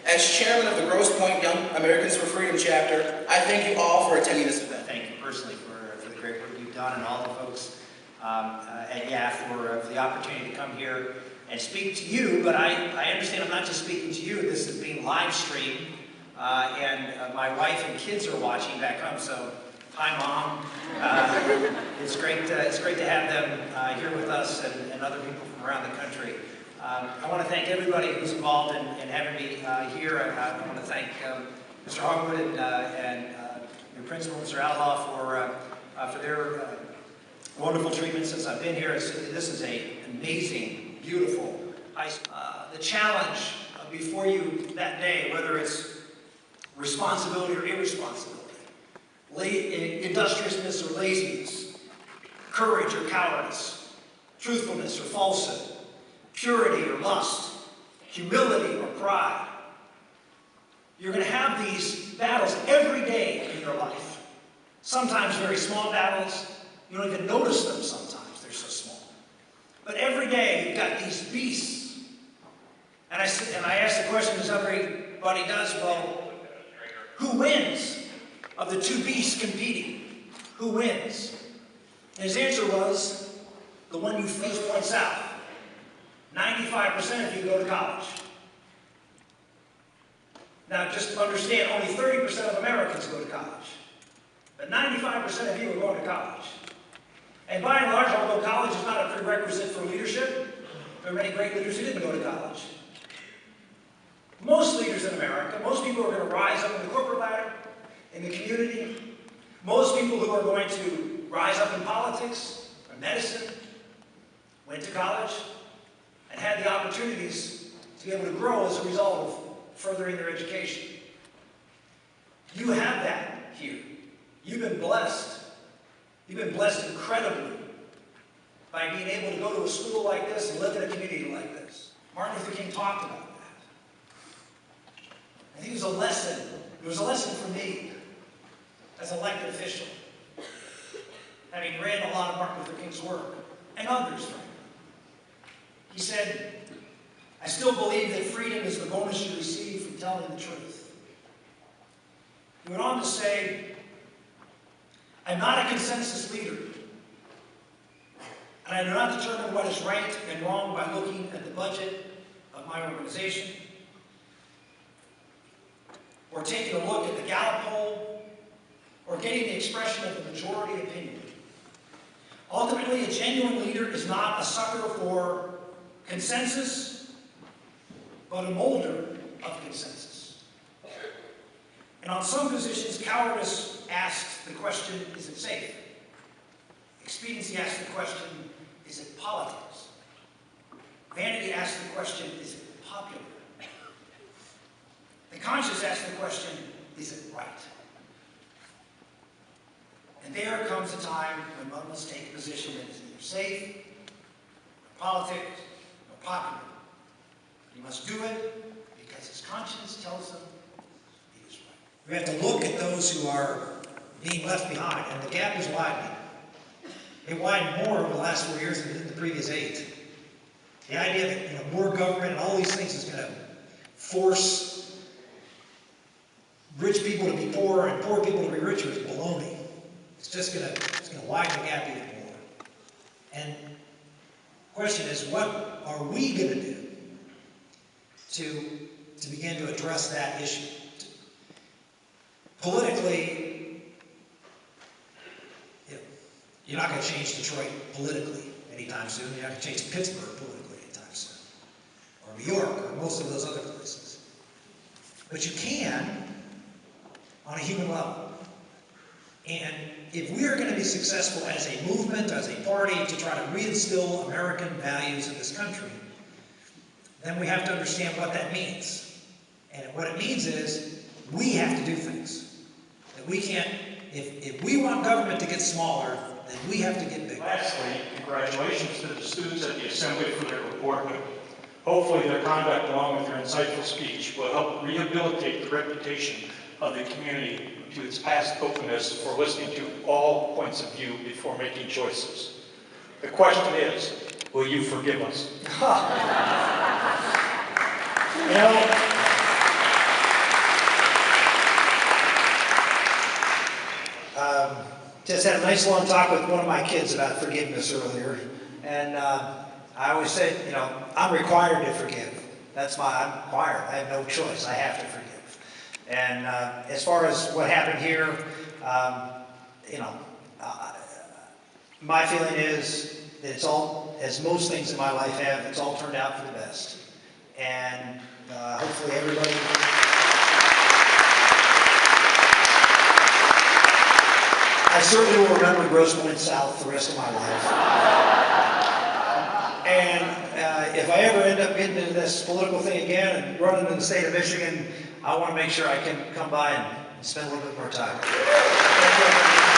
As chairman of the Grosse Pointe Young Americans for Freedom chapter, I thank you all for attending this event. Thank you personally for the great work you've done, and all the folks at YAF for the opportunity to come here and speak to you. But I understand I'm not just speaking to you. This is being live streamed, and my wife and kids are watching back home. So, hi, Mom. It's great to have them here with us and other people from around the country. I want to thank everybody who's involved in having me here. I want to thank Mr. Hogwood and your principal, Mr. Outlaw, for their wonderful treatment since I've been here. This is an amazing, beautiful high school. The challenge before you that day, whether it's responsibility or irresponsibility, industriousness or laziness, courage or cowardice, truthfulness or falsehood, purity or lust, humility or pride. You're going to have these battles every day in your life. Sometimes very small battles. You don't even notice them sometimes. They're so small. But every day you've got these beasts. And I ask the question, as everybody does, well, who wins of the two beasts competing? Who wins? And his answer was, the one you face points out. 95% of you go to college. Now, just understand, only 30% of Americans go to college. But 95% of you are going to college. And by and large, although college is not a prerequisite for leadership, there are many great leaders who didn't go to college. Most leaders in America, most people who are going to rise up in the corporate ladder, in the community, most people who are going to rise up in politics or medicine, went to college and had the opportunities to be able to grow as a result of furthering their education. You have that here. You've been blessed. You've been blessed incredibly by being able to go to a school like this and live in a community like this. Martin Luther King talked about that. I think it was a lesson. It was a lesson for me as an elected official, having read a lot of Martin Luther King's work, and others, frankly. He said, I still believe that freedom is the bonus you receive from telling the truth. He went on to say, I'm not a consensus leader, and I do not determine what is right and wrong by looking at the budget of my organization, or taking a look at the Gallup poll, or getting the expression of the majority opinion. Ultimately, a genuine leader is not a sucker for consensus, but a molder of consensus. And on some positions, cowardice asks the question, is it safe? Expediency asks the question, is it politics? Vanity asks the question, is it popular? The conscience asks the question, is it right? And there comes a time when one must take a position that is neither safe, nor politics, nor popular. He must do it because his conscience tells him he is right. We have to look at those who are being left behind, and the gap is widening. It widened more over the last 4 years than it did the previous 8. The idea that more government and all these things is going to force rich people to be poor and poor people to be richer is baloney. It's just going to widen the gap even more. And the question is, what are we going to do to begin to address that issue? Politically, you're not going to change Detroit politically anytime soon. You're not going to change Pittsburgh politically anytime soon. Or New York, or most of those other places. But you can on a human level. And if we are going to be successful as a movement, as a party, to try to reinstill American values in this country, then we have to understand what that means. And what it means is, we have to do things. That we can't, if we want government to get smaller, then we have to get bigger. Lastly, congratulations to the students at the Assembly for their report. Hopefully their conduct, along with their insightful speech, will help rehabilitate the reputation of the community to its past openness for listening to all points of view before making choices. The question is, will you forgive us? just had a nice long talk with one of my kids about forgiveness earlier. And I always say, you know, I'm required to forgive. I'm required. I have no choice. I have to forgive. And as far as what happened here, you know, my feeling is that it's all, as most things in my life have, it's all turned out for the best. And hopefully everybody... I certainly will remember Grosse Pointe South the rest of my life. And if I ever end up getting into this political thing again and running in the state of Michigan, I want to make sure I can come by and spend a little bit more time. Thank you.